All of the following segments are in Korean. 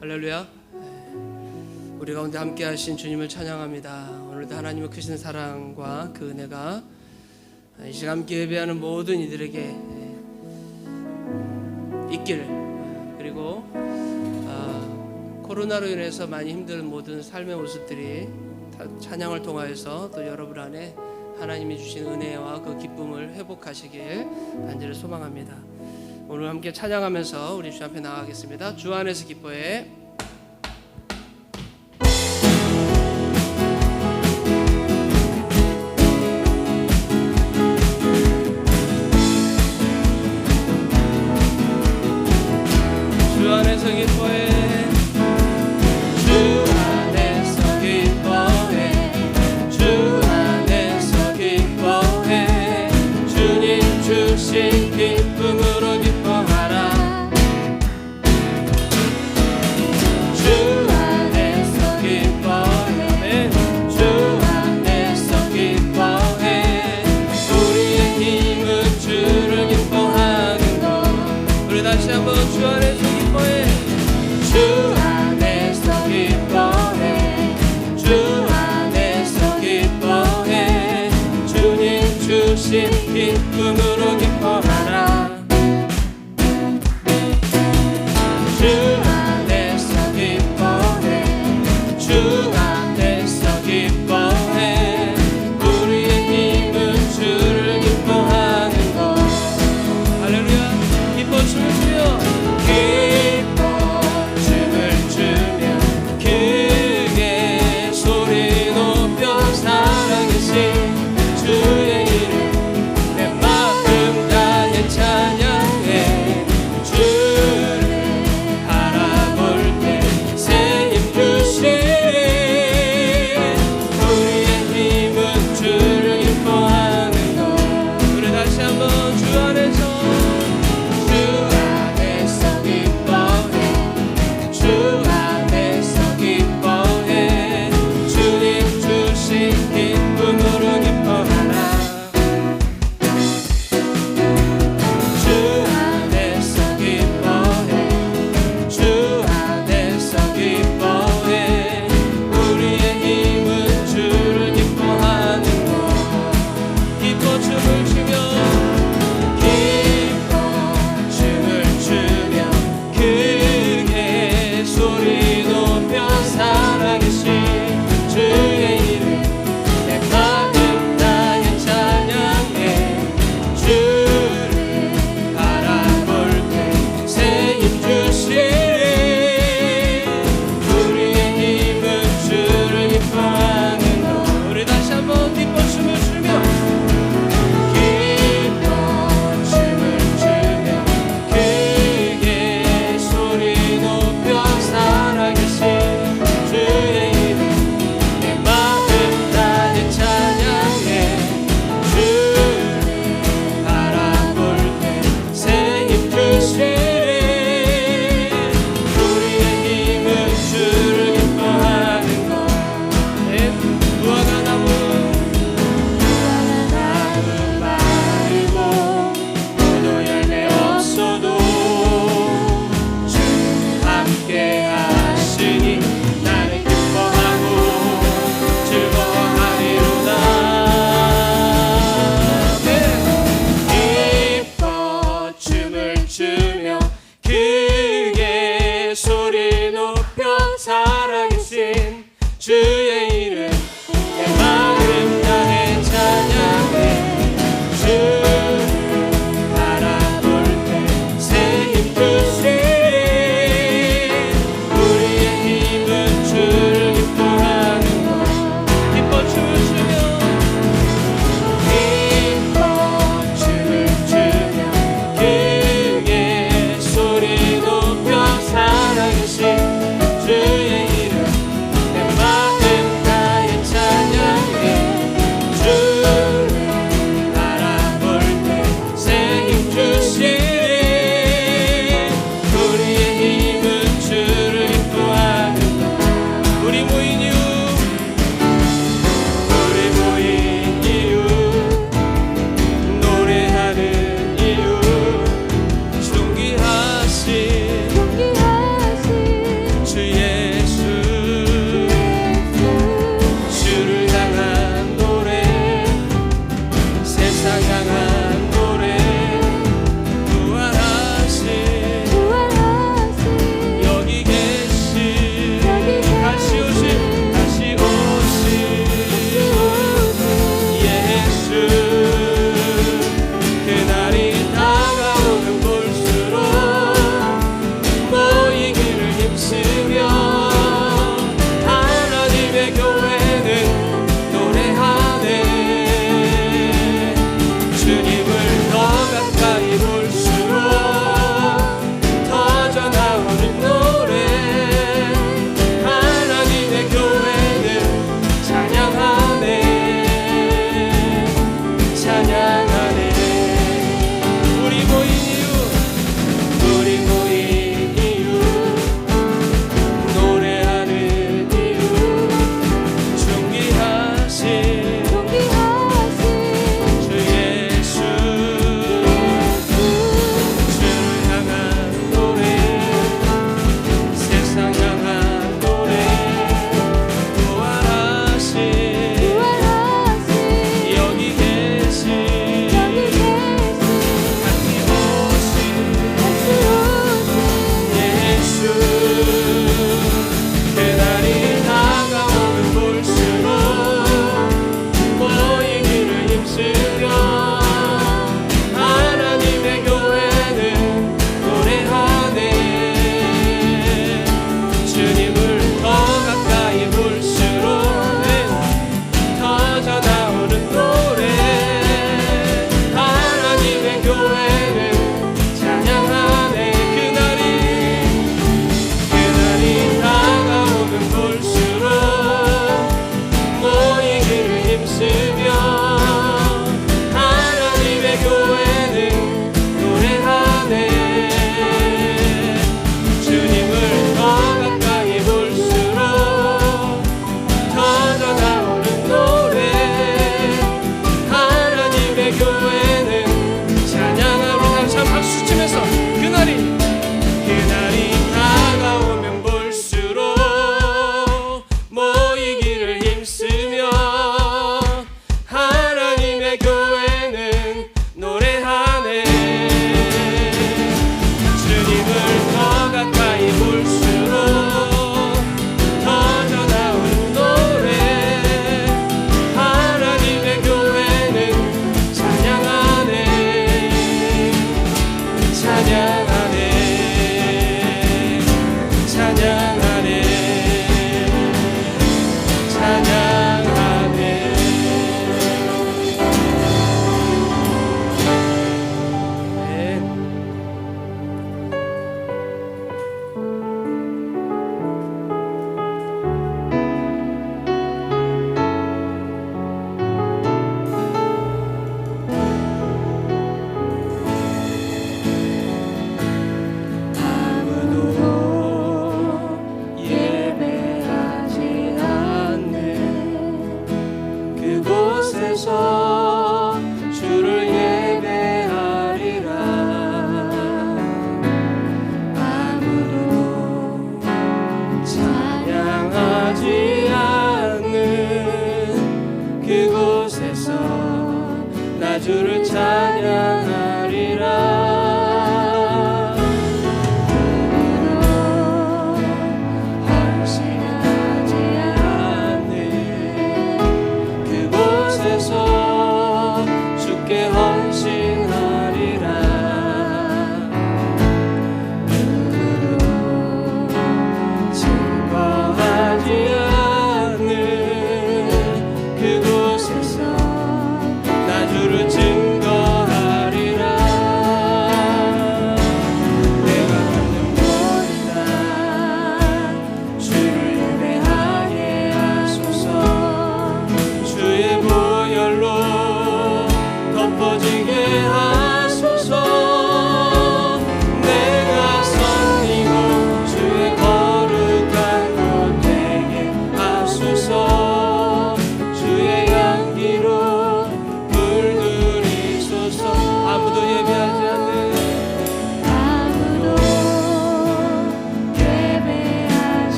할렐루야. 우리 가운데 함께 하신 주님을 찬양합니다. 오늘도 하나님의 크신 사랑과 그 은혜가 이 시간 함께 예배하는 모든 이들에게 있길, 그리고 코로나로 인해서 많이 힘든 모든 삶의 모습들이 찬양을 통하여서 또 여러분 안에 하나님이 주신 은혜와 그 기쁨을 회복하시길 간절히 소망합니다. 오늘 함께 찬양하면서 우리 주 앞에 나가겠습니다. 주 안에서 기뻐해. 주 안에서 기뻐해. 주 안에서 기뻐해. 주 안에서 기뻐해. 주님 주신 기쁨으로 기뻐하라. 주 안에서 기뻐해. 주 안에서 기뻐해. 우리의 힘은 주를 기뻐하는 것. 우리 다시 한번 주 안에서 기뻐해. 주 안에서 기뻐해. 주 안에서 기뻐해. 주님 주신 기쁨으로 기뻐하라. 주 안에서 기뻐해. 주 안에서 기뻐해. 우리의 힘은 주를 기뻐하는 것. 할렐루야. 기뻐 춤을 추며 기뻐 춤을 추며 크게 소리 높여 살아계신 주의 이름 내 마음 다해 찬양해. 주를 바라볼 때 새 힘 주시리. 우리의 힘은 주를 기뻐하는 것. 우리 다시 한번 주 안에서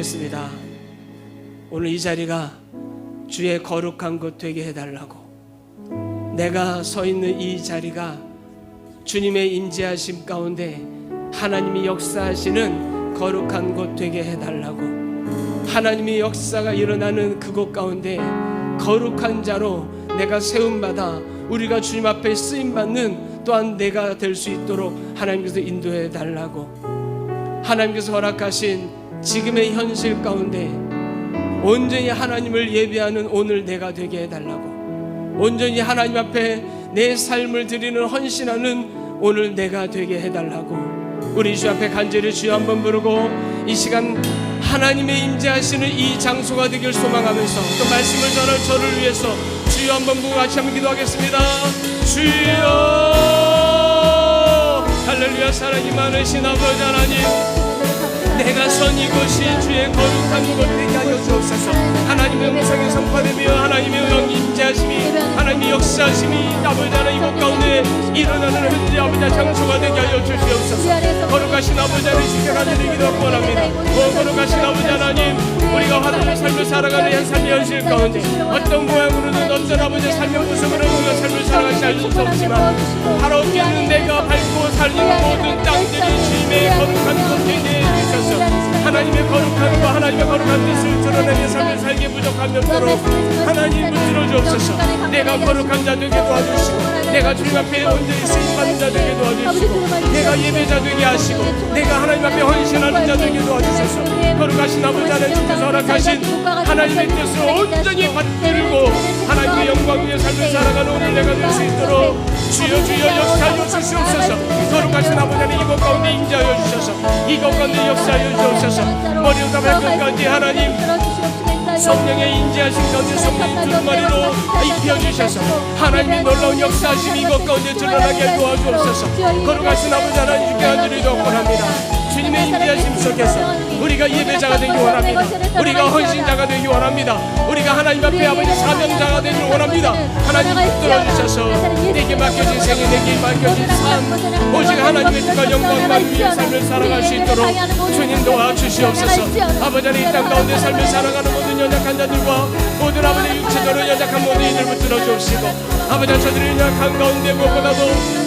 기도하겠습니다. 오늘 이 자리가 주의 거룩한 곳 되게 해달라고, 내가 서 있는 이 자리가 주님의 임재하심 가운데 하나님이 역사하시는 거룩한 곳 되게 해달라고, 하나님의 역사가 일어나는 그곳 가운데 거룩한 자로 내가 세움받아 우리가 주님 앞에 쓰임받는 또한 내가 될 수 있도록 하나님께서 인도해 달라고, 하나님께서 허락하신 지금의 현실 가운데 온전히 하나님을 예배하는 오늘 내가 되게 해달라고, 온전히 하나님 앞에 내 삶을 드리는 헌신하는 오늘 내가 되게 해달라고, 우리 주 앞에 간절히 주여 한번 부르고 이 시간 하나님의 임재하시는 이 장소가 되길 소망하면서 또 말씀을 전할 저를 위해서 주여 한번 부르고 같이 한번 기도하겠습니다. 주여, 할렐루야. 사랑이 많으신 아버지 하나님, 내가 선 이곳이 주의 거룩한 곳 되게 하여 주옵소서. 하나님의 음성이 선포되며 하나님의 영이 임재하심이, 하나님의 역사하심이 아버지 하나님 이곳 가운데 일어나는 현재 아버지 장소가 되게 하여 주시옵소서. 거룩하신 아버지 하나님 주께 간절히 기도하고 원합니다. 거룩하신 아버지 하나님, 우리가 화두의 삶을 살아가는 한 삶의 현실 가운데 어떤 모양으로든 어떤 아버지의 삶의 모습으로 우리가 삶을 살아가지 않을 수 없지만 하나님께는 내가 밟고 살리는 모든 땅들이 주님의 거룩한 곳 되게 해주셔서 하나님의 거룩함과 하나님의 거룩한 뜻을 드러내는 삶을 살기에 부족함이 없도록 하나님 붙들어 주옵소서. 내가 거룩한 자 되게 도와주시고, 내가 주님 앞에 온전히 쓰임받는 자 되게 도와주시고, 내가 예배자 되게 하시고, 내가 하나님 앞에 헌신하는 자 되게 도와주셔서 거룩하신 아버지 하나님께서 허락하신 하나님의 뜻을 온전히 받들고 하나님의 영광 위에 삶을 살아가는 오늘 내가 될 수 있도록 주여 주여 역사하여 주시옵소서. 거룩하신 아버지 하나님 이곳 가운데 임재하여 주셔서 이곳 가운데 역사하여 주옵소서. 머리부터 발끝까지 하나님 성령의 인재하신 가운데 성령 두 마리로 입혀주셔서 하나님의 놀라운 역사하심이 이곳 가운데 드러나게 도와주옵소서. 거룩하신 아버지 하나님 주께 간절히 기도합니다. 주님의 인재하심 속에서 우리가 예배자가 되기 원합니다. 우리가 헌신자가 되기 원합니다. 우리가 하나님 앞에 아버지 사명자가 되기 원합니다. 하나님 붙들어 주셔서 내게 맡겨진 생애, 내게 맡겨진 삶, 오직 하나님의 뜻과 영광만 위해 삶을 살아갈 수 있도록 주님 도와주시옵소서. 아버지 하나님 이 땅 가운데 삶을 살아가는 모든 연약한 자들과 모든 아버지 육체적으로 연약한 모든 이들 붙들어 주시고, 아버지 저들의 연약한 가운데 무엇보다도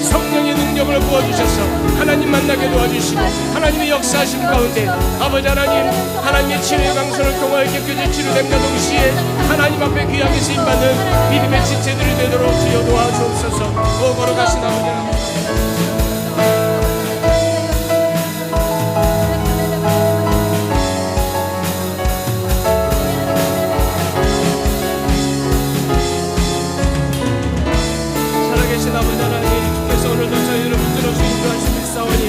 성령의 능력을 부어주셔서 하나님 만나게 도와주시고 하나님의 역사하심 가운데 아버지 하나님, 하나님의 치료의 강선을 통하여 깨끗이 치료됨과 동시에 하나님 앞에 귀하게 쓰임받는 믿음의 지체들이 되도록 주여 도와주옵소서. 오 거룩하신 아버지 하나님, 살아계신 아버지 하나님, 주께서 오늘도 저희를 붙들어 주시고 하시옵사오니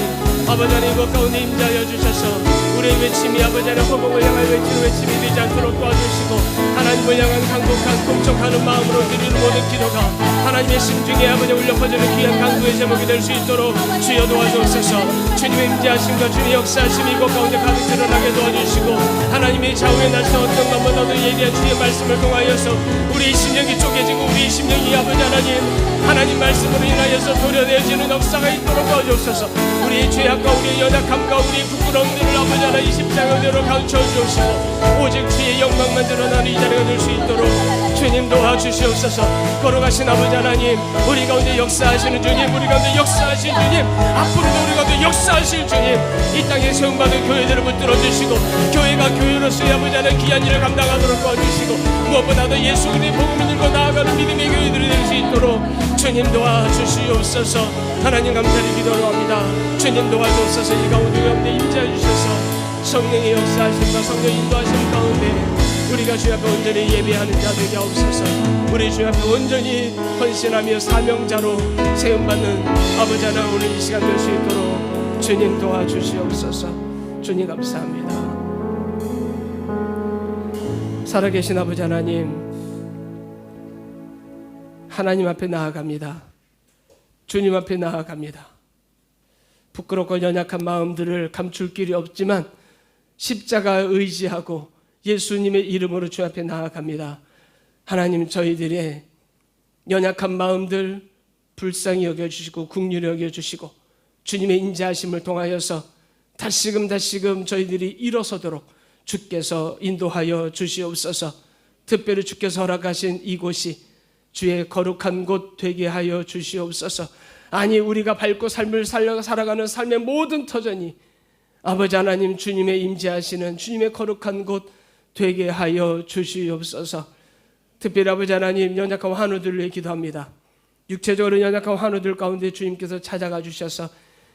아버지 하나님 이곳 가운데 임재하여 주셔서 우리의 외침이 아버지 하나님 허공을 향할 외치는 외침이 되지 않도록 도와주시고 하나님을 향한 강곡한 공척하는 마음으로 드리는 모든 기도가 하나님의 심중에 아버지 울려 퍼지는 귀한 강구의 제목이 될 수 있도록 주여 도와주옵소서. 주님의 임재하심과 주님의 역사하심이 이곳 가운데 가득 드러나게 도와주시고 하나님의 좌우의 날짜 어떤 것보다도 예리한 주의 말씀을 통하여서 우리의 심령이 쪼개지고 우리의 심령이 아버지 하나님 말씀으로 인하여서 도려내어지는 역사가 있도록 도와주옵소서. 우리의 죄악과 우리의 연약함과 우리의 부끄러움들을 아버지 하나님 십자가대로 가르쳐 주시고 오직 주의 영광만 드러나는 이 자리가 될 수 있도록 주님 도와주시옵소서. 거룩하신 아버지 하나님, 우리 가운데 역사하시는 주님, 우리 가운데 역사하신 주님, 앞으로도 우리 가운데 역사하실 주님, 이 땅에 세움받은 교회들을 붙들어 주시고 교회가 교회로서의 아버지 하나님 귀한 일을 감당하도록 도와주시고 무엇보다도 예수 그리스도의 복음을 들고 나아가는 믿음의 교회들이 될 수 있도록 주님 도와주시옵소서. 하나님 감사히 기도합니다. 주님 도와주옵소서. 이 가운데 임재해 주셔서 성령의 역사하심과 성령 인도하심 가운데 우리가 주 앞에 온전히 예배하는 자 되게 하옵소서. 우리 주 앞에 온전히 헌신하며 사명자로 세움받는 아버지 하나님 오늘 이 시간 될 수 있도록 주님 도와주시옵소서. 주님 감사합니다. 살아계신 아버지 하나님, 하나님 앞에 나아갑니다. 주님 앞에 나아갑니다. 부끄럽고 연약한 마음들을 감출 길이 없지만 십자가 의지하고 예수님의 이름으로 주 앞에 나아갑니다. 하나님, 저희들의 연약한 마음들 불쌍히 여겨주시고 긍휼히 여겨주시고 주님의 인자하심을 통하여서 다시금 저희들이 일어서도록 주께서 인도하여 주시옵소서. 특별히 주께서 허락하신 이곳이 주의 거룩한 곳 되게 하여 주시옵소서. 아니, 우리가 밟고 삶을 살아가는 삶의 모든 터전이 아버지 하나님 주님의 임재하시는 주님의 거룩한 곳 되게 하여 주시옵소서. 특별히 아버지 하나님, 연약한 환우들을 위해 기도합니다. 육체적으로 연약한 환우들 가운데 주님께서 찾아가 주셔서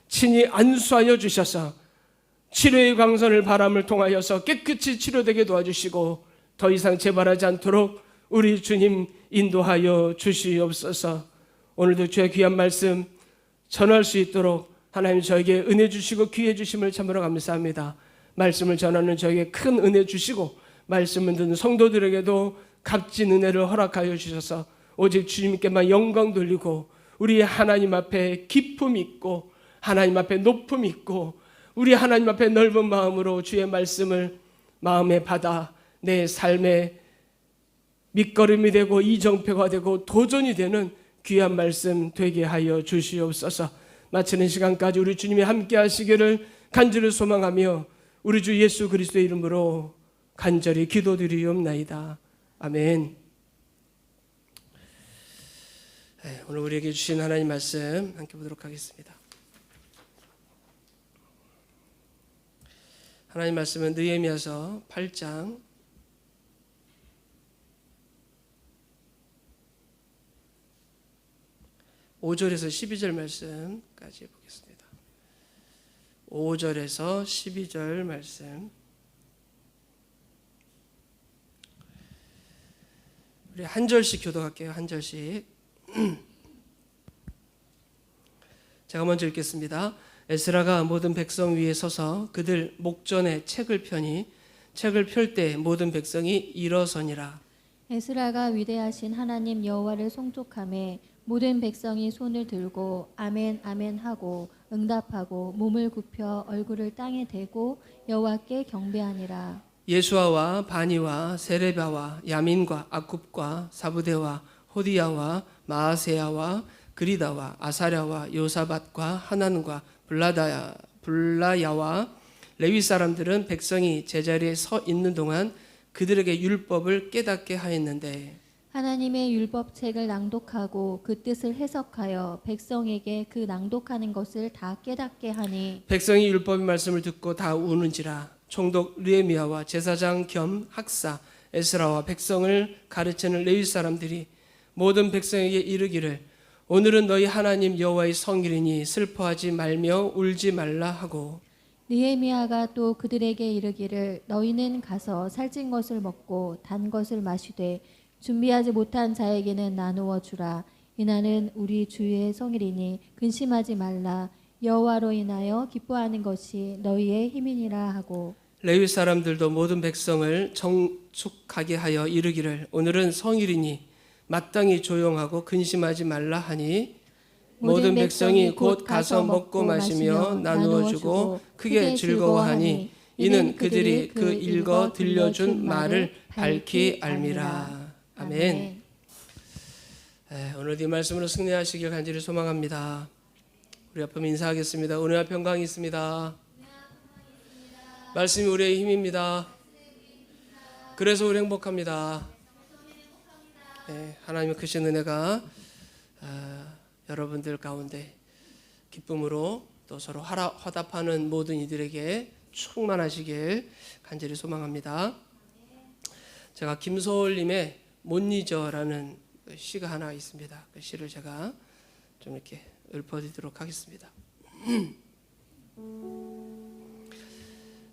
친히 안수하여 주셔서 치료의 광선을 바람을 통하여서 깨끗이 치료되게 도와주시고 더 이상 재발하지 않도록 우리 주님 인도하여 주시옵소서. 오늘도 주의 귀한 말씀 전할 수 있도록 하나님 저에게 은혜 주시고 기회 주심을 참으로 감사합니다. 말씀을 전하는 저에게 큰 은혜 주시고 말씀을 듣는 성도들에게도 값진 은혜를 허락하여 주셔서 오직 주님께만 영광 돌리고 우리 하나님 앞에 기쁨 있고 하나님 앞에 높음 있고 우리 하나님 앞에 넓은 마음으로 주의 말씀을 마음에 받아 내 삶의 밑거름이 되고 이정표가 되고 도전이 되는 귀한 말씀 되게 하여 주시옵소서. 마치는 시간까지 우리 주님이 함께 하시기를 간절히 소망하며 우리 주 예수 그리스도의 이름으로 간절히 기도드리옵나이다. 아멘. 오늘 우리에게 주신 하나님 말씀 함께 보도록 하겠습니다. 하나님 말씀은 느헤미야서 8장 5절에서 12절 말씀까지 보겠습니다. 5절에서 12절 말씀. 우리 한 절씩 교독할게요. 한 절씩. 제가 먼저 읽겠습니다. 에스라가 모든 백성 위에 서서 그들 목전에 책을 펴니 책을 펼 때 모든 백성이 일어서니라. 에스라가 위대하신 하나님 여호와를 송축하매 모든 백성이 손을 들고 아멘 아멘 하고 응답하고 몸을 굽혀 얼굴을 땅에 대고 여호와께 경배하니라. 예수아와 바니와 세레바와 야민과 아굽과 사부대와 호디야와 마아세야와 그리다와 아사랴와 요사밧과 하난과 블라야와 레위 사람들은 백성이 제자리에 서 있는 동안 그들에게 율법을 깨닫게 하였는데 하나님의 율법책을 낭독하고 그 뜻을 해석하여 백성에게 그 낭독하는 것을 다 깨닫게 하니 백성이 율법의 말씀을 듣고 다 우는지라. 총독 느헤미야와 제사장 겸 학사 에스라와 백성을 가르치는 레위 사람들이 모든 백성에게 이르기를 오늘은 너희 하나님 여호와의 성일이니 슬퍼하지 말며 울지 말라 하고 느헤미야가 또 그들에게 이르기를 너희는 가서 살찐 것을 먹고 단 것을 마시되 준비하지 못한 자에게는 나누어 주라. 이날은 우리 주의 성일이니 근심하지 말라. 여호와로 인하여 기뻐하는 것이 너희의 힘이니라 하고 레위 사람들도 모든 백성을 정축하게 하여 이르기를 오늘은 성일이니 마땅히 조용하고 근심하지 말라 하니 모든 백성이 곧 가서 먹고 마시며 나누어 주고 크게 즐거워하니 이는 그들이 그 읽어 들려준 말을 밝히 알미라. 아멘. 오늘 이 말씀으로 승리하시길 간절히 소망합니다. 우리 앞으로 인사하겠습니다. 은혜와 평강이 있습니다. 말씀이 우리의 힘입니다. 그래서 우리 행복합니다. 하나님의 크신 은혜가 여러분들 가운데 기쁨으로 또 서로 화답하는 모든 이들에게 충만하시길 간절히 소망합니다. 제가 김소월님의 못 잊어라는 시가 하나 있습니다. 그 시를 제가 좀 이렇게 읊어드리도록 하겠습니다.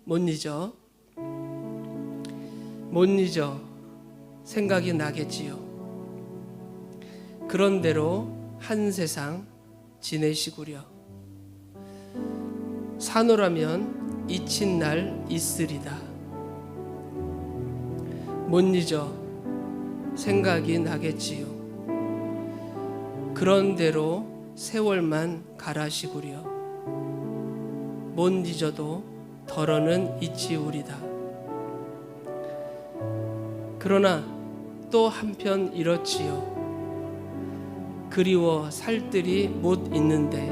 못 잊어, 못 잊어 생각이 나겠지요. 그런 대로 한 세상 지내시구려. 사노라면 잊힌 날 있으리다. 못 잊어 생각이 나겠지요. 그런 대로 세월만 가라시구려. 못 잊어도 덜어는 잊히우리다. 그러나 또 한편 이렇지요. 그리워 살뜰히 못 잊는데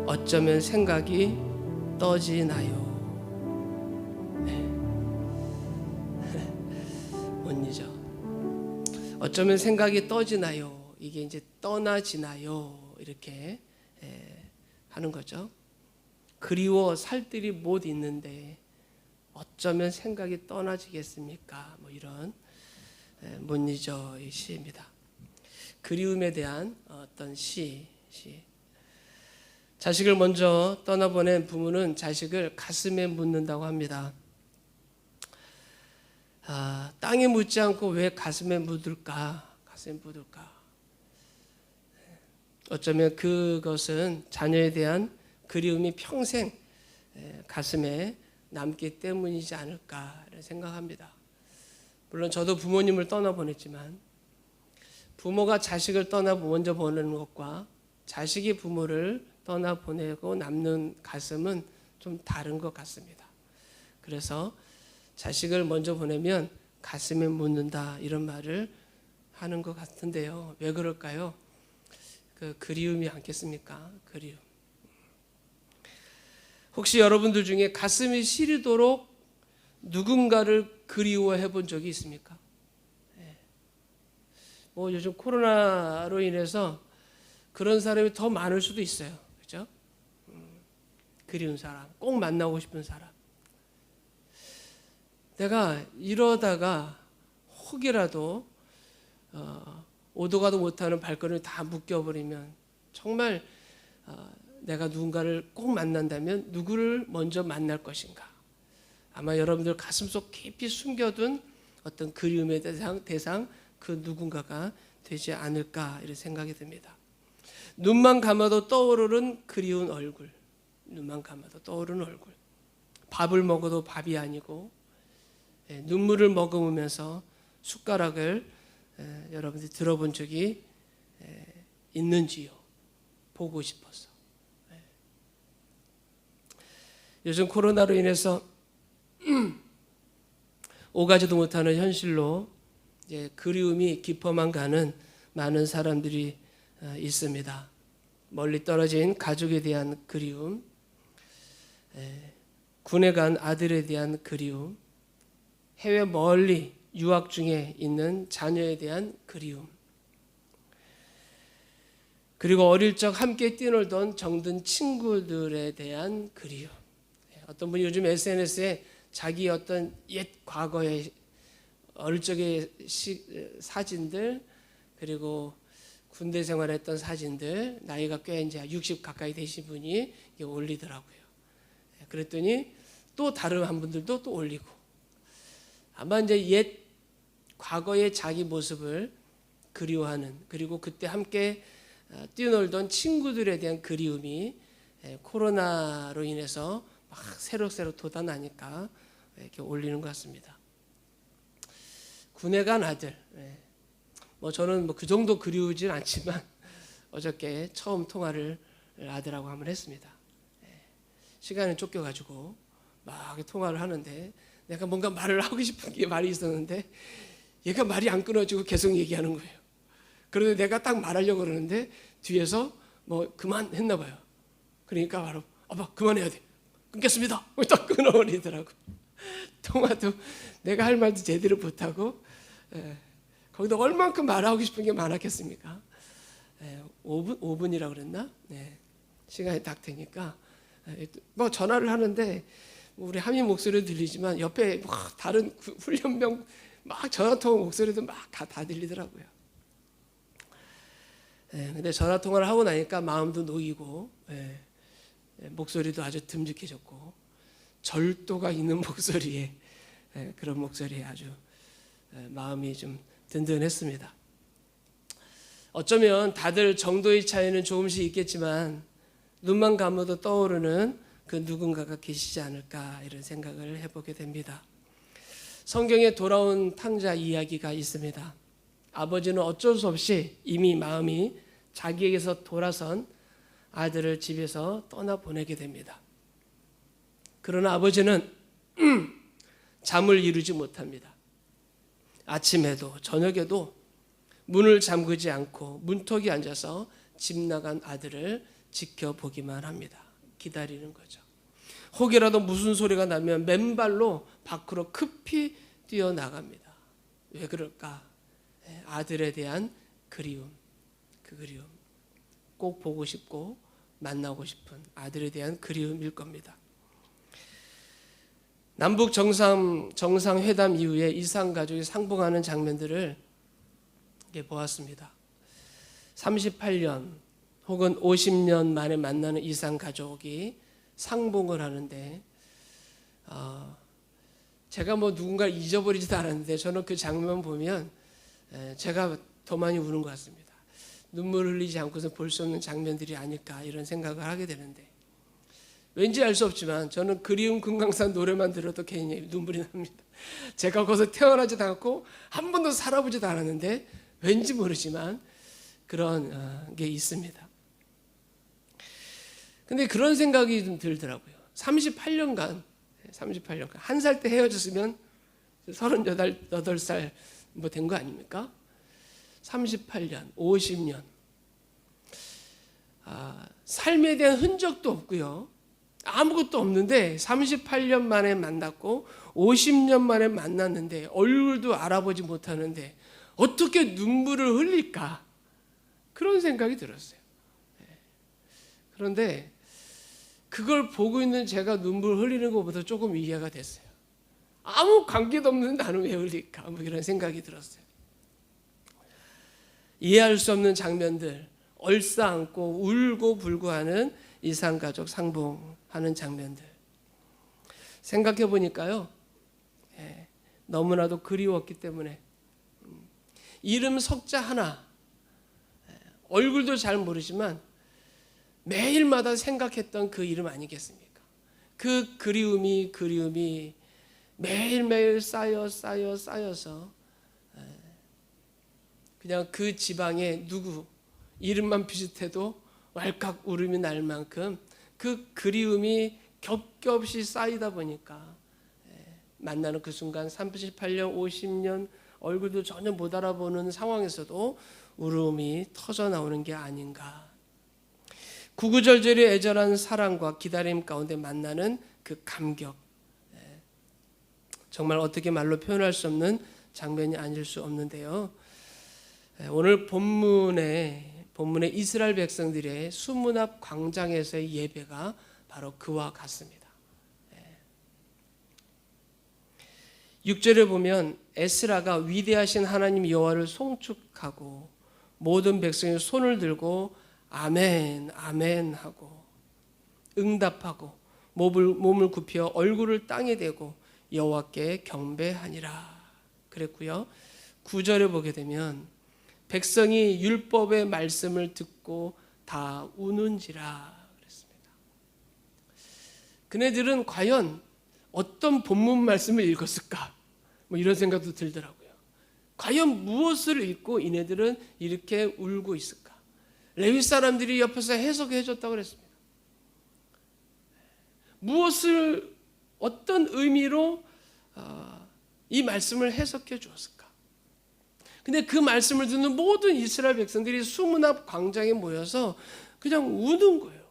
어쩌면 생각이 떠지나요. 어쩌면 생각이 떠지나요? 이게 이제 떠나지나요? 이렇게 하는 거죠. 그리워 살뜰히 못 있는데 어쩌면 생각이 떠나지겠습니까? 뭐 이런 못 잊어의 시입니다. 그리움에 대한 어떤 시. 자식을 먼저 떠나보낸 부모는 자식을 가슴에 묻는다고 합니다. 땅에 묻지 않고 왜 가슴에 묻을까? 가슴에 묻을까? 어쩌면 그것은 자녀에 대한 그리움이 평생 가슴에 남기 때문이지 않을까 생각합니다. 물론 저도 부모님을 떠나보냈지만 부모가 자식을 먼저 보내는 것과 자식이 부모를 떠나보내고 남는 가슴은 좀 다른 것 같습니다. 그래서 자식을 먼저 보내면 가슴에 묻는다 이런 말을 하는 것 같은데요. 왜 그럴까요? 그 그리움이 않겠습니까? 그리움. 혹시 여러분들 중에 가슴이 시리도록 누군가를 그리워해 본 적이 있습니까? 뭐 요즘 코로나로 인해서 그런 사람이 더 많을 수도 있어요. 그죠? 그리운 사람, 꼭 만나고 싶은 사람. 내가 이러다가 혹이라도 오도 가도 못하는 발걸음이 다 묶여버리면 정말 내가 누군가를 꼭 만난다면 누구를 먼저 만날 것인가? 아마 여러분들 가슴속 깊이 숨겨둔 어떤 그리움의 대상 그 누군가가 되지 않을까 이런 생각이 듭니다. 눈만 감아도 떠오르는 그리운 얼굴. 눈만 감아도 떠오르는 얼굴. 밥을 먹어도 밥이 아니고 눈물을 머금으면서 숟가락을 여러분들이 들어본 적이 있는지요? 보고 싶어서. 요즘 코로나로 인해서 오가지도 못하는 현실로 이제 그리움이 깊어만 가는 많은 사람들이 있습니다. 멀리 떨어진 가족에 대한 그리움, 군에 간 아들에 대한 그리움, 해외 멀리 유학 중에 있는 자녀에 대한 그리움, 그리고 어릴 적 함께 뛰놀던 정든 친구들에 대한 그리움. 어떤 분이 요즘 SNS에 자기 어떤 옛 과거의 어릴 적의 사진들, 그리고 군대 생활했던 사진들, 나이가 꽤 이제 60 가까이 되신 분이 올리더라고요. 그랬더니 또 다른 한 분들도 또 올리고, 아마 이제 옛 과거의 자기 모습을 그리워하는, 그리고 그때 함께 뛰어놀던 친구들에 대한 그리움이 코로나로 인해서 막 새록새록 돋아나니까 이렇게 올리는 것 같습니다. 군에 간 아들, 뭐 저는 뭐 그 정도 그리우진 않지만 어저께 처음 통화를 아들하고 한번 했습니다. 시간에 쫓겨가지고 막 통화를 하는데 내가 뭔가 말을 하고 싶은 게 말이 있었는데 얘가 말이 안 끊어지고 계속 얘기하는 거예요. 그런데 내가 딱 말하려고 그러는데 뒤에서 뭐 그만했나 봐요. 그러니까 바로 아빠 그만해야 돼. 끊겠습니다. 딱 끊어버리더라고. 통화도 내가 할 말도 제대로 못하고 거기다 얼만큼 말하고 싶은 게 많았겠습니까? 5분이라고 그랬나? 네. 시간이 딱 되니까 뭐 전화를 하는데 우리 하미 목소리도 들리지만 옆에 막 다른 훈련병 막 전화통화 목소리도 막 다 들리더라고요. 근데 전화통화를 하고 나니까 마음도 놓이고 목소리도 아주 듬직해졌고 절도가 있는 목소리에 그런 목소리에 아주 마음이 좀 든든했습니다. 어쩌면 다들 정도의 차이는 조금씩 있겠지만 눈만 감아도 떠오르는 그 누군가가 계시지 않을까 이런 생각을 해보게 됩니다. 성경에 돌아온 탕자 이야기가 있습니다. 아버지는 어쩔 수 없이 이미 마음이 자기에게서 돌아선 아들을 집에서 떠나보내게 됩니다. 그러나 아버지는 잠을 이루지 못합니다. 아침에도 저녁에도 문을 잠그지 않고 문턱에 앉아서 집 나간 아들을 지켜보기만 합니다. 기다리는 거죠. 혹이라도 무슨 소리가 나면 맨발로 밖으로 급히 뛰어나갑니다. 왜 그럴까? 아들에 대한 그리움, 그 그리움, 꼭 보고 싶고 만나고 싶은 아들에 대한 그리움일 겁니다. 남북 정상회담 이후에 이산 가족이 상봉하는 장면들을 보았습니다. 38년 혹은 50년 만에 만나는 이산 가족이 상봉을 하는데 제가 누군가를 잊어버리지도 않았는데 저는 그 장면 보면 제가 더 많이 우는 것 같습니다. 눈물 흘리지 않고서 볼 수 없는 장면들이 아닐까 이런 생각을 하게 되는데 왠지 알 수 없지만 저는 그리움 금강산 노래만 들어도 괜히 눈물이 납니다. 제가 거기서 태어나지도 않고 한 번도 살아보지도 않았는데 왠지 모르지만 그런 게 있습니다. 근데 그런 생각이 좀 들더라고요. 38년간 한 살 때 헤어졌으면 38살 된 거 아닙니까? 38년, 50년. 삶에 대한 흔적도 없고요. 아무것도 없는데 38년 만에 만났고 50년 만에 만났는데 얼굴도 알아보지 못하는데 어떻게 눈물을 흘릴까? 그런 생각이 들었어요. 그런데 그걸 보고 있는 제가 눈물 흘리는 것보다 조금 이해가 됐어요. 아무 관계도 없는 나는 왜 흘릴까? 이런 생각이 들었어요. 이해할 수 없는 장면들, 얼싸안고 울고 불고하는 이산가족 상봉하는 장면들. 생각해 보니까요, 너무나도 그리웠기 때문에 이름 석자 하나, 얼굴도 잘 모르지만 매일마다 생각했던 그 이름 아니겠습니까? 그 그리움이 매일매일 쌓여서 그냥 그 지방에 누구 이름만 비슷해도 왈칵 울음이 날 만큼 그 그리움이 겹겹이 쌓이다 보니까 만나는 그 순간 38년, 50년 얼굴도 전혀 못 알아보는 상황에서도 울음이 터져 나오는 게 아닌가. 구구절절히 애절한 사랑과 기다림 가운데 만나는 그 감격, 정말 어떻게 말로 표현할 수 없는 장면이 아닐 수 없는데요. 오늘 본문에 이스라엘 백성들의 수문 앞 광장에서의 예배가 바로 그와 같습니다. 6절에 보면 에스라가 위대하신 하나님 여호와를 송축하고 모든 백성이 손을 들고 아멘 아멘 하고 응답하고 몸을 굽혀 얼굴을 땅에 대고 여호와께 경배하니라 그랬고요. 9절에 보게 되면 백성이 율법의 말씀을 듣고 다 우는지라 그랬습니다. 그네들은 과연 어떤 본문 말씀을 읽었을까? 이런 생각도 들더라고요. 과연 무엇을 읽고 이네들은 이렇게 울고 있을까? 레위 사람들이 옆에서 해석해 줬다고 그랬습니다. 무엇을 어떤 의미로 이 말씀을 해석해 주었을까? 근데 그 말씀을 듣는 모든 이스라엘 백성들이 수문 앞 광장에 모여서 그냥 우는 거예요.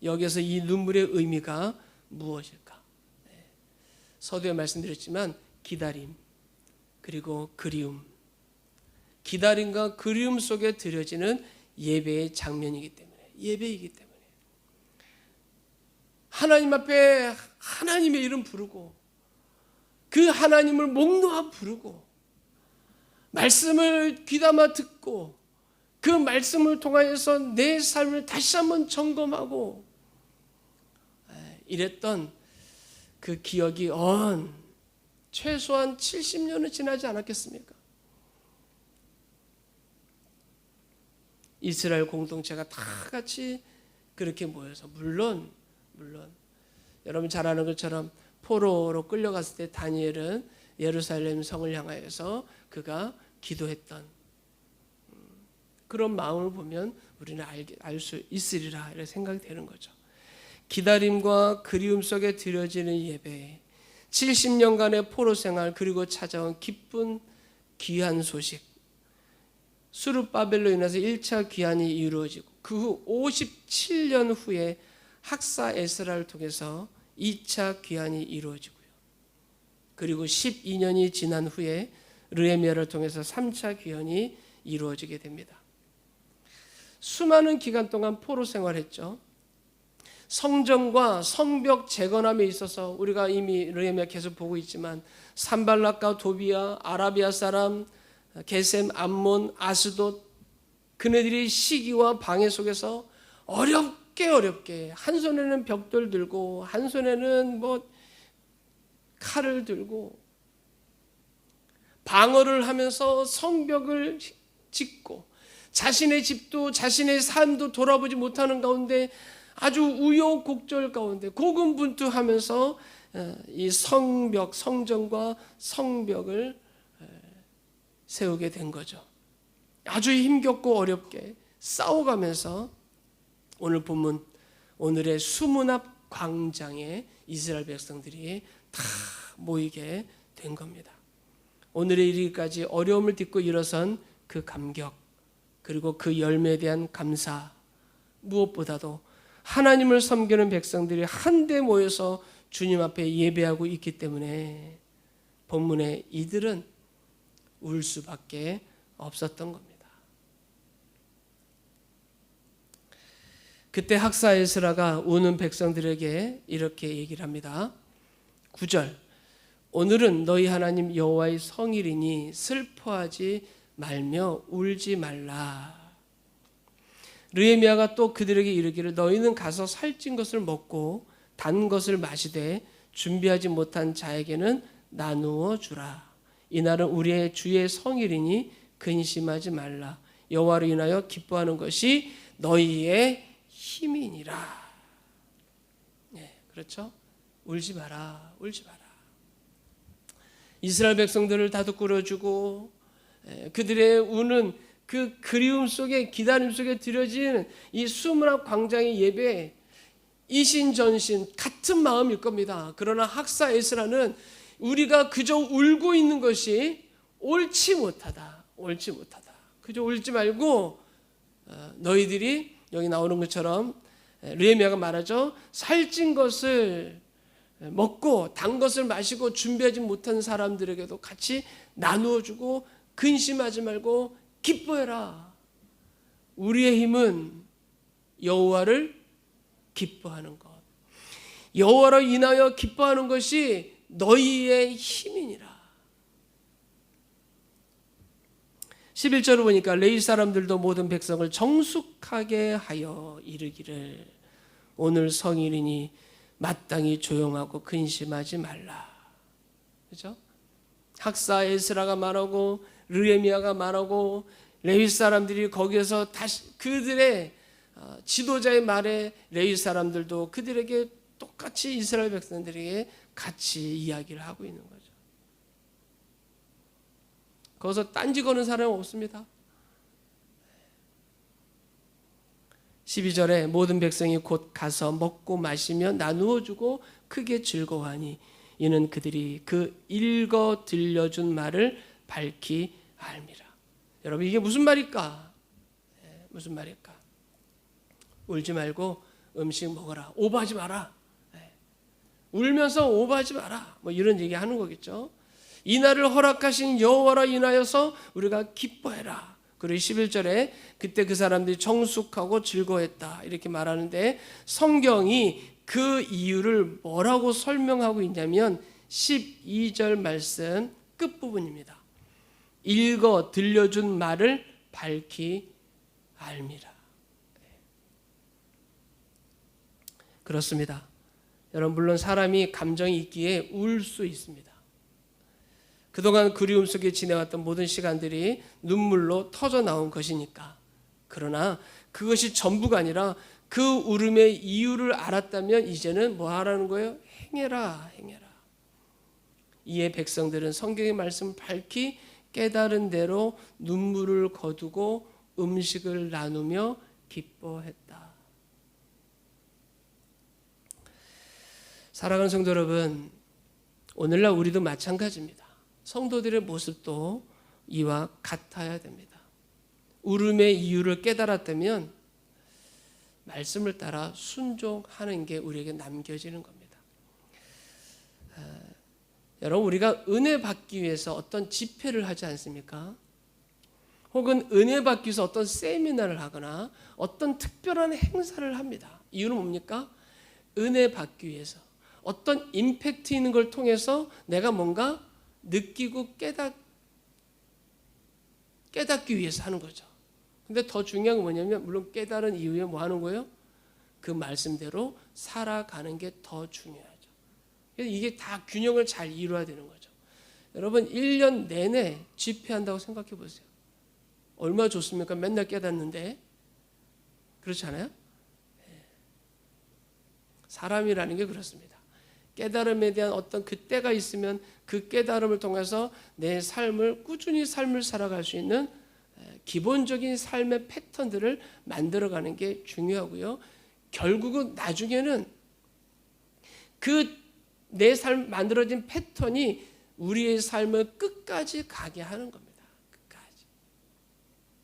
여기서 이 눈물의 의미가 무엇일까? 서두에 말씀드렸지만 기다림 그리고 그리움, 기다림과 그리움 속에 드려지는 예배의 장면이기 때문에, 예배이기 때문에 하나님 앞에 하나님의 이름 부르고 그 하나님을 목 놓아 부르고 말씀을 귀담아 듣고 그 말씀을 통하여서 내 삶을 다시 한번 점검하고 이랬던 그 기억이 최소한 70년은 지나지 않았겠습니까? 이스라엘 공동체가 다 같이 그렇게 모여서 물론 여러분 잘 아는 것처럼 포로로 끌려갔을 때 다니엘은 예루살렘 성을 향하여서 그가 기도했던 그런 마음을 보면 우리는 알 수 있으리라 이렇게 생각이 되는 거죠. 기다림과 그리움 속에 드려지는 예배, 70년간의 포로 생활 그리고 찾아온 기쁜 귀한 소식, 수르바벨로 인해서 1차 귀환이 이루어지고 그 후 57년 후에 학사 에스라를 통해서 2차 귀환이 이루어지고요. 그리고 12년이 지난 후에 르헤미야를 통해서 3차 귀환이 이루어지게 됩니다. 수많은 기간 동안 포로 생활했죠. 성전과 성벽 재건함에 있어서 우리가 이미 르헤미야 계속 보고 있지만 산발락과 도비야, 아라비아 사람, 게셈, 암몬, 아스돗, 그네들이 시기와 방해 속에서 어렵게 한 손에는 벽돌 들고 한 손에는 칼을 들고 방어를 하면서 성벽을 짓고 자신의 집도 자신의 삶도 돌아보지 못하는 가운데 아주 우여곡절 가운데 고군분투하면서 이 성전과 성벽을 세우게 된 거죠. 아주 힘겹고 어렵게 싸워가면서 오늘 본문 오늘의 수문 앞 광장에 이스라엘 백성들이 다 모이게 된 겁니다. 오늘에 이르기까지 어려움을 딛고 일어선 그 감격 그리고 그 열매에 대한 감사, 무엇보다도 하나님을 섬기는 백성들이 한데 모여서 주님 앞에 예배하고 있기 때문에 본문에 이들은 울 수밖에 없었던 겁니다. 그때 학사 에스라가 우는 백성들에게 이렇게 얘기를 합니다. 9절 오늘은 너희 하나님 여호와의 성일이니 슬퍼하지 말며 울지 말라. 르헤미야가 또 그들에게 이르기를 너희는 가서 살찐 것을 먹고 단 것을 마시되 준비하지 못한 자에게는 나누어 주라. 이날은 우리의 주의 성일이니 근심하지 말라. 여호와로 인하여 기뻐하는 것이 너희의 힘이니라. 네, 그렇죠? 울지 마라. 이스라엘 백성들을 다독거려주고 그들의 우는 그 그리움 속에 기다림 속에 드려진 이 수문앞 광장의 예배 이신전신 같은 마음일 겁니다. 그러나 학사 에스라는 우리가 그저 울고 있는 것이 옳지 못하다. 그저 울지 말고 너희들이 여기 나오는 것처럼 르헤미야가 말하죠. 살찐 것을 먹고 단 것을 마시고 준비하지 못한 사람들에게도 같이 나누어 주고 근심하지 말고 기뻐해라. 우리의 힘은 여호와를 기뻐하는 것. 여호와로 인하여 기뻐하는 것이 너희의 힘이니라. 11절을 보니까 레위 사람들도 모든 백성을 정숙하게 하여 이르기를 오늘 성일이니 마땅히 조용하고 근심하지 말라. 그렇죠? 학사 에스라가 말하고 르헤미야가 말하고 레위 사람들이 거기에서 다시 그들의 지도자의 말에 레위 사람들도 그들에게 똑같이 이스라엘 백성들에게 같이 이야기를 하고 있는 거죠. 거기서 딴지 거는 사람은 없습니다. 12절에 모든 백성이 곧 가서 먹고 마시며 나누어 주고 크게 즐거워하니 이는 그들이 그 읽어 들려준 말을 밝히 알미라. 여러분 이게 무슨 말일까? 무슨 말일까? 울지 말고 음식 먹어라. 오버하지 마라. 울면서 오버하지 마라. 이런 얘기 하는 거겠죠. 이 날을 허락하신 여호와로 인하여서 우리가 기뻐해라. 그리고 11절에 그때 그 사람들이 정숙하고 즐거워했다 이렇게 말하는데 성경이 그 이유를 뭐라고 설명하고 있냐면 12절 말씀 끝부분입니다. 읽어 들려준 말을 밝히 알미라. 그렇습니다. 여러분 물론 사람이 감정이 있기에 울 수 있습니다. 그동안 그리움 속에 지내왔던 모든 시간들이 눈물로 터져 나온 것이니까. 그러나 그것이 전부가 아니라 그 울음의 이유를 알았다면 이제는 뭐 하라는 거예요? 행해라. 이에 백성들은 성경의 말씀을 밝히 깨달은 대로 눈물을 거두고 음식을 나누며 기뻐했다. 사랑하는 성도 여러분, 오늘날 우리도 마찬가지입니다. 성도들의 모습도 이와 같아야 됩니다. 울음의 이유를 깨달았다면 말씀을 따라 순종하는 게 우리에게 남겨지는 겁니다. 여러분, 우리가 은혜 받기 위해서 어떤 집회를 하지 않습니까? 혹은 은혜 받기 위해서 어떤 세미나를 하거나 어떤 특별한 행사를 합니다. 이유는 뭡니까? 은혜 받기 위해서 어떤 임팩트 있는 걸 통해서 내가 뭔가 느끼고 깨닫기 위해서 하는 거죠. 근데 더 중요한 건 뭐냐면, 물론 깨달은 이후에 뭐 하는 거예요? 그 말씀대로 살아가는 게 더 중요하죠. 그래서 이게 다 균형을 잘 이루어야 되는 거죠. 여러분, 1년 내내 집회한다고 생각해 보세요. 얼마나 좋습니까? 맨날 깨닫는데. 그렇지 않아요? 사람이라는 게 그렇습니다. 깨달음에 대한 어떤 그 때가 있으면 그 깨달음을 통해서 내 삶을 꾸준히 삶을 살아갈 수 있는 기본적인 삶의 패턴들을 만들어가는 게 중요하고요. 결국은 나중에는 그 내 삶 만들어진 패턴이 우리의 삶을 끝까지 가게 하는 겁니다. 끝까지.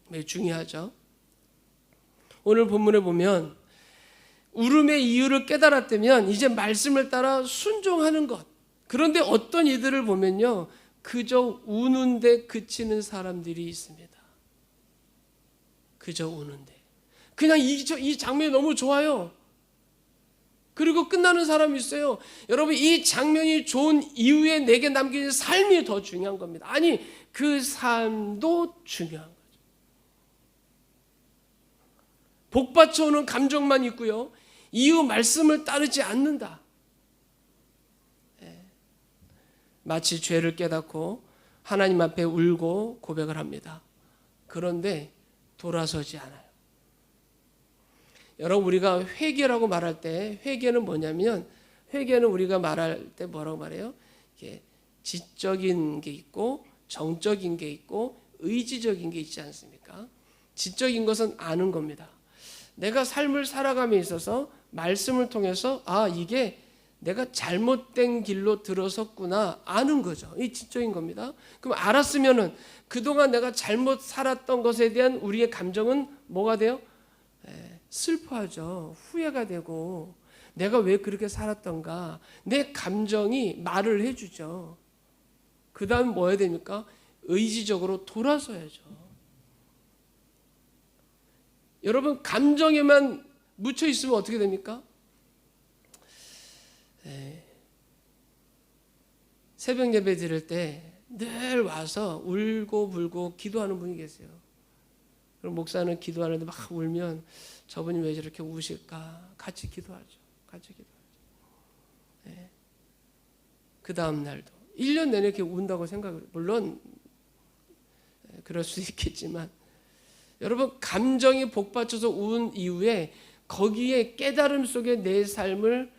매우 중요하죠. 오늘 본문에 보면 울음의 이유를 깨달았다면 이제 말씀을 따라 순종하는 것. 그런데 어떤 이들을 보면요, 그저 우는데 그치는 사람들이 있습니다. 그저 우는데. 그냥 이 장면이 너무 좋아요. 그리고 끝나는 사람이 있어요. 여러분, 이 장면이 좋은 이후에 내게 남겨진 삶이 더 중요한 겁니다. 아니, 그 삶도 중요한 거죠. 복받쳐 오는 감정만 있고요, 이후 말씀을 따르지 않는다. 마치 죄를 깨닫고 하나님 앞에 울고 고백을 합니다. 그런데 돌아서지 않아요. 여러분, 우리가 회개라고 말할 때, 회개는 뭐냐면, 회개는 우리가 말할 때 뭐라고 말해요? 이게 지적인 게 있고 정적인 게 있고 의지적인 게 있지 않습니까? 지적인 것은 아는 겁니다. 내가 삶을 살아감에 있어서 말씀을 통해서 이게 내가 잘못된 길로 들어섰구나 아는 거죠. 이 지적인 겁니다. 그럼 알았으면은 그동안 내가 잘못 살았던 것에 대한 우리의 감정은 뭐가 돼요? 슬퍼하죠. 후회가 되고, 내가 왜 그렇게 살았던가, 내 감정이 말을 해주죠. 그 다음 뭐 해야 됩니까? 의지적으로 돌아서야죠. 여러분, 감정에만 묻혀 있으면 어떻게 됩니까? 새벽 예배 드릴 때 늘 와서 울고 불고 기도하는 분이 계세요. 그럼 목사는 기도하는데 막 울면 저분이 왜 저렇게 우실까? 같이 기도하죠. 그 다음 날도 1년 내내 이렇게 운다고 생각을, 물론 그럴 수 있겠지만, 여러분, 감정이 복받쳐서 운 이후에 거기에 깨달음 속에 내 삶을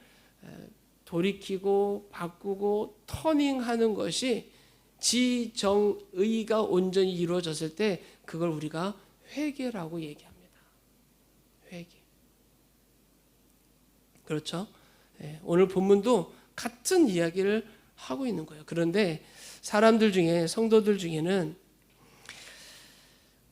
돌이키고 바꾸고 터닝하는 것이 지정의가 온전히 이루어졌을 때 그걸 우리가 회개라고 얘기합니다. 회개. 그렇죠? 오늘 본문도 같은 이야기를 하고 있는 거예요. 그런데 사람들 중에, 성도들 중에는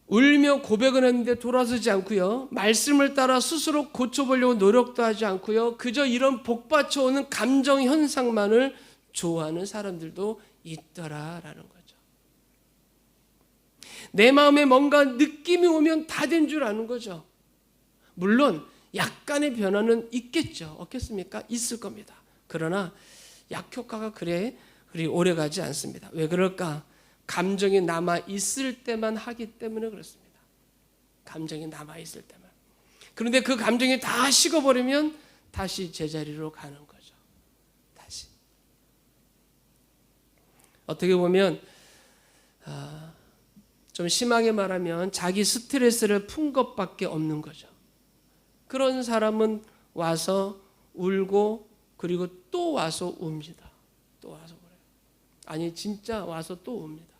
울며 고백을 했는데 돌아서지 않고요, 말씀을 따라 스스로 고쳐보려고 노력도 하지 않고요, 그저 이런 복받쳐오는 감정 현상만을 좋아하는 사람들도 있더라라는 거죠. 내 마음에 뭔가 느낌이 오면 다 된 줄 아는 거죠. 물론 약간의 변화는 있겠죠. 없겠습니까? 있을 겁니다. 그러나 약효과가 그리 오래가지 않습니다. 왜 그럴까? 감정이 남아있을 때만 하기 때문에 그렇습니다. 감정이 남아있을 때만. 그런데 그 감정이 다 식어버리면 다시 제자리로 가는 거죠. 다시. 어떻게 보면 좀 심하게 말하면 자기 스트레스를 푼 것밖에 없는 거죠. 그런 사람은 와서 울고 그리고 또 와서 웁니다. 또 와서 그래요. 아니, 진짜 와서 또 웁니다.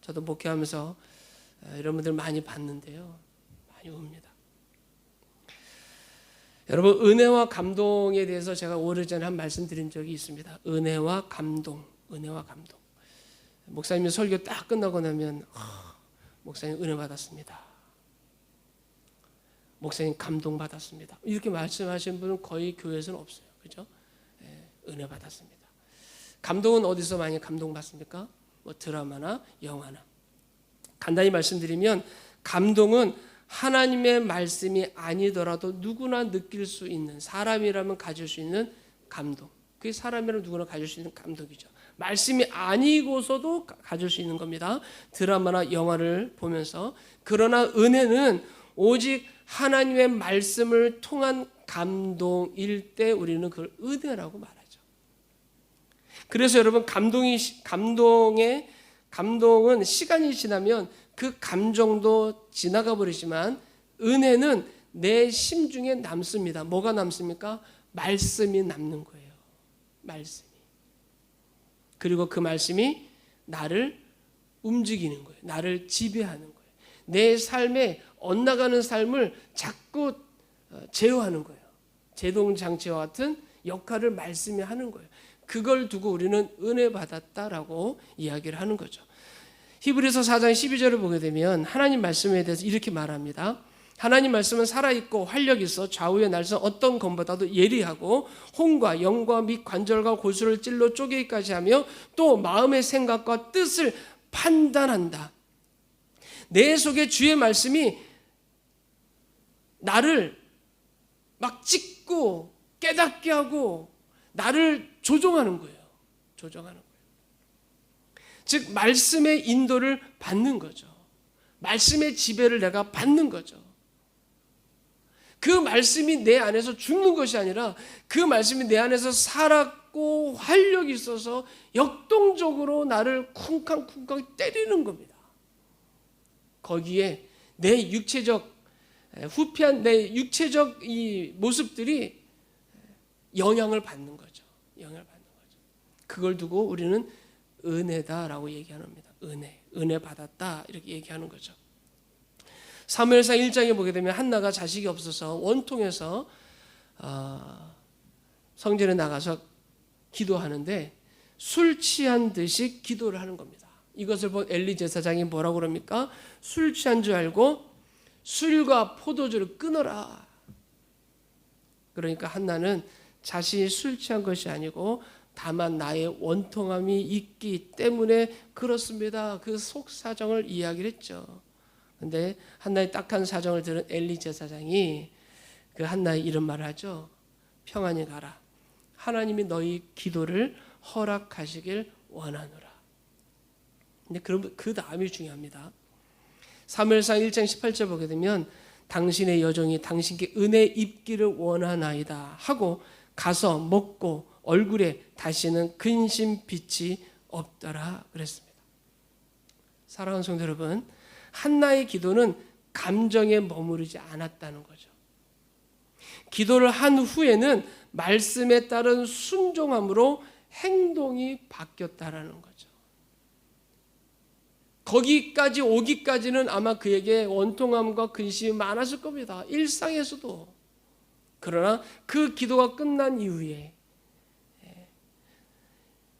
저도 목회하면서 이런 분들 많이 봤는데요, 많이 웁니다. 여러분, 은혜와 감동에 대해서 제가 오래전에 한 말씀 드린 적이 있습니다. 은혜와 감동. 목사님이 설교 딱 끝나고 나면 목사님 은혜 받았습니다. 목사님 감동 받았습니다. 이렇게 말씀하시는 분은 거의 교회에서는 없어요. 그죠? 은혜 받았습니다. 감동은 어디서 많이 감동받습니까? 뭐 드라마나 영화나. 간단히 말씀드리면 감동은 하나님의 말씀이 아니더라도 누구나 느낄 수 있는, 사람이라면 가질 수 있는 감동. 그게 사람이라면 누구나 가질 수 있는 감동이죠. 말씀이 아니고서도 가질 수 있는 겁니다. 드라마나 영화를 보면서. 그러나 은혜는 오직 하나님의 말씀을 통한 감동일 때 우리는 그걸 은혜라고 말하죠. 그래서 여러분 감동은 시간이 지나면 그 감정도 지나가 버리지만 은혜는 내 심중에 남습니다. 뭐가 남습니까? 말씀이 남는 거예요. 말씀이. 그리고 그 말씀이 나를 움직이는 거예요. 나를 지배하는 거예요. 내 삶에 엇나가는 삶을 자꾸 제어하는 거예요. 제동장치와 같은 역할을 말씀이 하는 거예요. 그걸 두고 우리는 은혜 받았다라고 이야기를 하는 거죠. 히브리서 4장 12절을 보게 되면 하나님 말씀에 대해서 이렇게 말합니다. 하나님 말씀은 살아있고 활력이 있어 좌우의 날선 어떤 검보다도 예리하고 혼과 영과 및 관절과 골수를 찔러 쪼개기까지 하며 또 마음의 생각과 뜻을 판단한다. 내 속에 주의 말씀이 나를 막 찢고 깨닫게 하고 나를 조종하는 거예요. 조종하는 거예요. 즉 말씀의 인도를 받는 거죠. 말씀의 지배를 내가 받는 거죠. 그 말씀이 내 안에서 죽는 것이 아니라 그 말씀이 내 안에서 살았고 활력이 있어서 역동적으로 나를 쿵쾅쿵쾅 때리는 겁니다. 거기에 내 육체적 후피한 내 육체적 이 모습들이 영향을 받는 거죠. 영향을 받는 거죠. 그걸 두고 우리는 은혜다라고 얘기하는 겁니다. 은혜 받았다 이렇게 얘기하는 거죠. 사무엘상 1장에 보게 되면 한나가 자식이 없어서 원통에서 성전에 나가서 기도하는데 술 취한 듯이 기도를 하는 겁니다. 이것을 본 엘리 제사장이 뭐라고 그럽니까? 술 취한 줄 알고 술과 포도주를 끊어라. 그러니까 한나는 자신이 술 취한 것이 아니고 다만 나의 원통함이 있기 때문에 그렇습니다. 그 속 사정을 이야기를 했죠. 근데 한나의 딱한 사정을 들은 엘리 제사장이 그 한나의 이런 말을 하죠. 평안히 가라. 하나님이 너희 기도를 허락하시길 원하노라. 근데 그 다음이 중요합니다. 사무엘상 1장 18절 보게 되면 당신의 여종이 당신께 은혜 입기를 원하나이다 하고 가서 먹고 얼굴에 다시는 근심 빛이 없더라 그랬습니다. 사랑하는 성도 여러분, 한나의 기도는 감정에 머무르지 않았다는 거죠. 기도를 한 후에는 말씀에 따른 순종함으로 행동이 바뀌었다라는 거죠. 거기까지 오기까지는 아마 그에게 원통함과 근심이 많았을 겁니다. 일상에서도. 그러나 그 기도가 끝난 이후에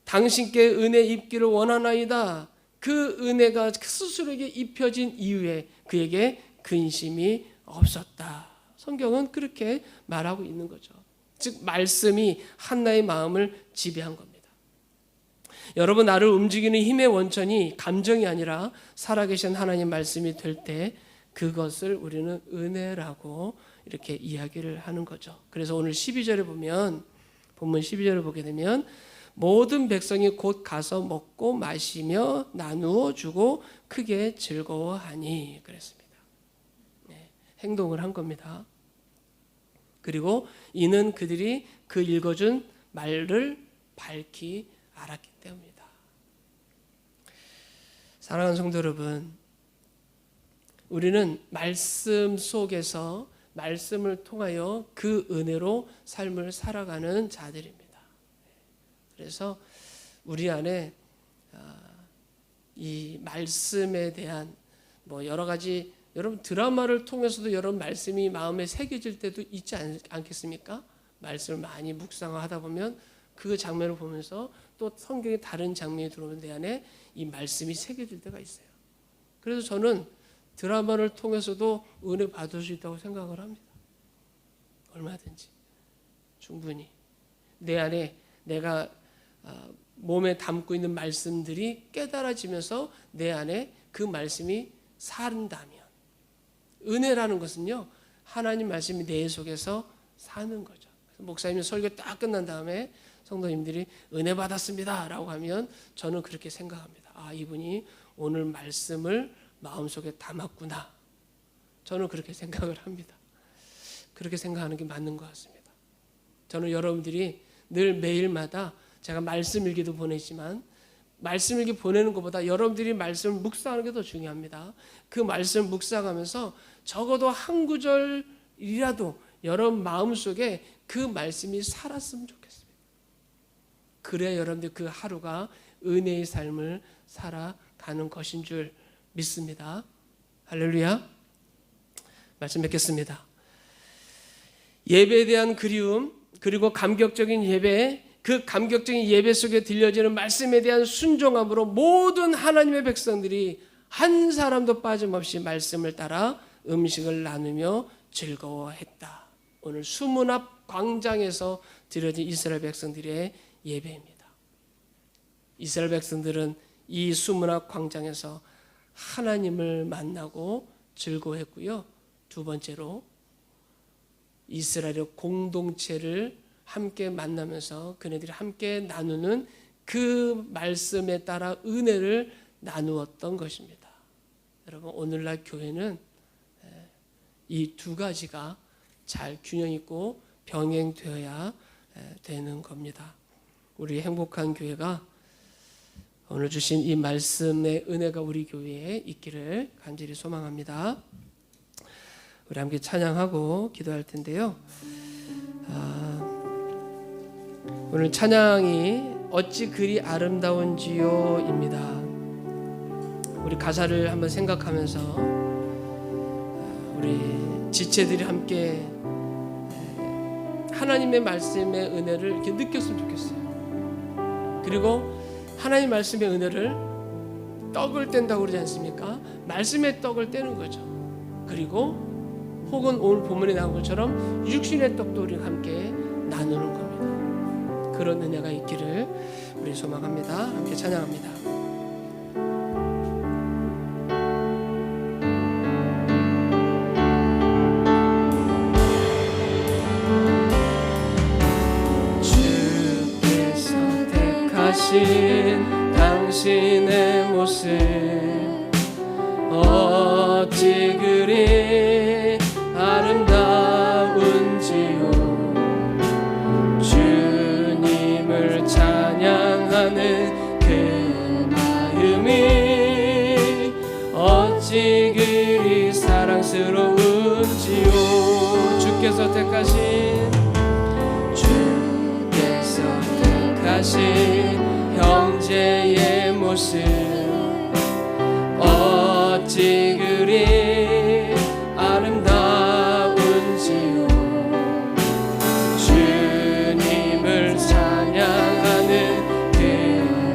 당신께 은혜 입기를 원하나이다. 그 은혜가 스스로에게 입혀진 이후에 그에게 근심이 없었다. 성경은 그렇게 말하고 있는 거죠. 즉 말씀이 한나의 마음을 지배한 겁니다. 여러분, 나를 움직이는 힘의 원천이 감정이 아니라 살아계신 하나님 말씀이 될 때 그것을 우리는 은혜라고 이렇게 이야기를 하는 거죠. 그래서 오늘 12절에 보면 본문 12절을 보게 되면 모든 백성이 곧 가서 먹고 마시며 나누어 주고 크게 즐거워하니 그랬습니다. 네, 행동을 한 겁니다. 그리고 이는 그들이 그 읽어준 말을 밝히 알았기 때문이다. 사랑하는 성도 여러분, 우리는 말씀 속에서 말씀을 통하여 그 은혜로 삶을 살아가는 자들입니다. 그래서 우리 안에 이 말씀에 대한 뭐 여러 가지, 여러분 드라마를 통해서도 여러분 말씀이 마음에 새겨질 때도 있지 않겠습니까? 말씀을 많이 묵상하다 보면 그 장면을 보면서 또 성경의 다른 장면이 들어오면 내 안에 이 말씀이 새겨질 때가 있어요. 그래서 저는 드라마를 통해서도 은혜 받을 수 있다고 생각을 합니다. 얼마든지 충분히 내 안에 내가 몸에 담고 있는 말씀들이 깨달아지면서 내 안에 그 말씀이 산다면, 은혜라는 것은요 하나님 말씀이 내 속에서 사는 거죠. 목사님이 설교 딱 끝난 다음에 성도님들이 은혜 받았습니다 라고 하면 저는 그렇게 생각합니다. 아, 이분이 오늘 말씀을 마음속에 담았구나. 저는 그렇게 생각을 합니다. 그렇게 생각하는 게 맞는 것 같습니다. 저는 여러분들이 늘 매일마다 제가 말씀 일기도 보내지만 말씀 일기 보내는 것보다 여러분들이 말씀을 묵상하는 게 더 중요합니다. 그 말씀을 묵상하면서 적어도 한 구절이라도 여러분 마음속에 그 말씀이 살았으면 좋겠습니다. 그래야 여러분들 그 하루가 은혜의 삶을 살아가는 것인 줄 믿습니다. 할렐루야. 말씀 뵙겠습니다. 예배에 대한 그리움, 그리고 감격적인 예배, 그 감격적인 예배 속에 들려지는 말씀에 대한 순종함으로 모든 하나님의 백성들이 한 사람도 빠짐없이 말씀을 따라 음식을 나누며 즐거워했다. 오늘 수문 앞 광장에서 드려진 이스라엘 백성들의 예배입니다. 이스라엘 백성들은 이 수문 앞 광장에서 하나님을 만나고 즐거워했고요. 두 번째로 이스라엘의 공동체를 함께 만나면서 그네들이 함께 나누는 그 말씀에 따라 은혜를 나누었던 것입니다. 여러분, 오늘날 교회는 이 두 가지가 잘 균형 있고 병행되어야 되는 겁니다. 우리 행복한 교회가 오늘 주신 이 말씀의 은혜가 우리 교회에 있기를 간절히 소망합니다. 우리 함께 찬양하고 기도할 텐데요. 오늘 찬양이 어찌 그리 아름다운지요입니다. 우리 가사를 한번 생각하면서 우리 지체들이 함께 하나님의 말씀의 은혜를 이렇게 느꼈으면 좋겠어요. 그리고 하나님 말씀의 은혜를 떡을 뗀다고 그러지 않습니까? 말씀의 떡을 떼는 거죠. 그리고 혹은 오늘 본문에 나온 것처럼 육신의 떡도 우리가 함께 나누는 겁니다. 그런 은혜가 있기를 우리 소망합니다. 함께 찬양합니다. 주께서 택하신 당신의 모습 어찌 그리 아름다운지요. 주님을 찬양하는 그 마음이 어찌 그리 사랑스러운지요. 주께서 택하신 형제의 모습 어찌 그리 아름다운지요. 주님을 찬양하는 그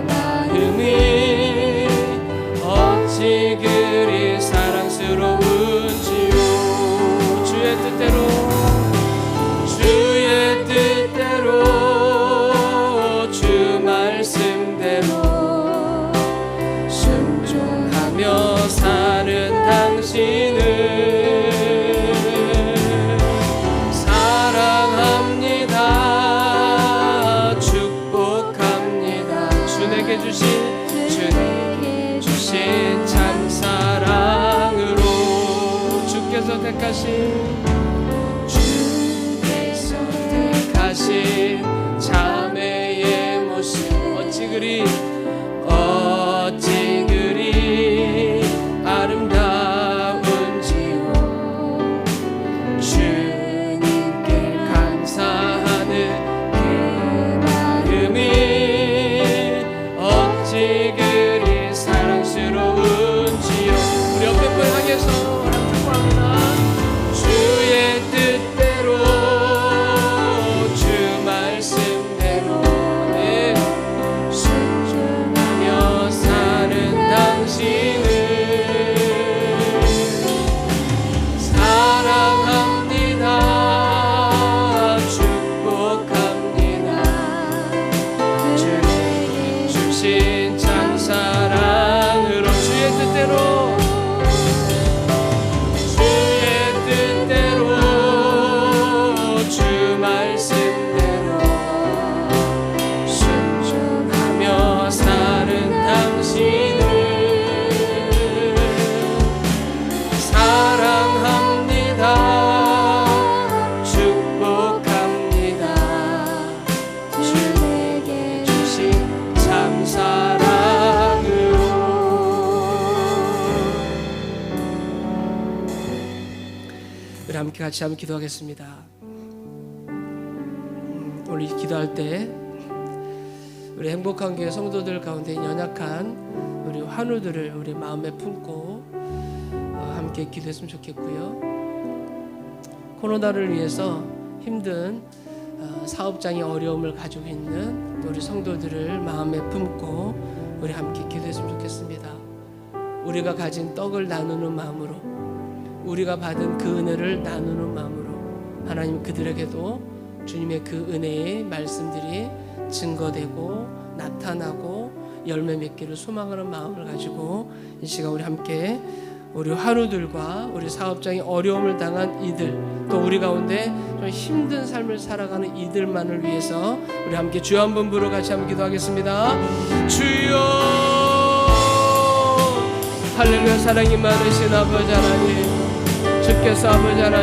마음이 어찌 그리 사랑스러운지요. 주의 뜻대로 주 말씀대로 순종하며 사는 당신을 사랑합니다. 축복합니다. 주에게 주신 참 사랑으로 주께서 택하신 자매의 모습 어찌 그리 아름다운지요. 주님께 감사하는 그 마음이 어찌 그리 사랑스러운지요. 우리 옆에 분 향해서 축복합니다. 주의 뜻대로 주 말씀 우리 함께 같이 한번 기도하겠습니다. 우리 기도할 때 우리 행복한 교회 성도들 가운데 연약한 우리 환우들을 우리 마음에 품고 함께 기도했으면 좋겠고요. 코로나를 위해서 힘든 사업장의 어려움을 가지고 있는 우리 성도들을 마음에 품고 우리 함께 기도했으면 좋겠습니다. 우리가 가진 떡을 나누는 마음으로, 우리가 받은 그 은혜를 나누는 마음으로 하나님 그들에게도 주님의 그 은혜의 말씀들이 증거되고 나타나고 열매 맺기를 소망하는 마음을 가지고 이 시간 우리 함께 우리 하루들과 우리 사업장에 어려움을 당한 이들, 또 우리 가운데 좀 힘든 삶을 살아가는 이들만을 위해서 우리 함께 주여 한번 부르고 같이 한번 기도하겠습니다. 주여, 할렐루야. 사랑이 많으신 아버지 하나님, 주께서 아버지 하나님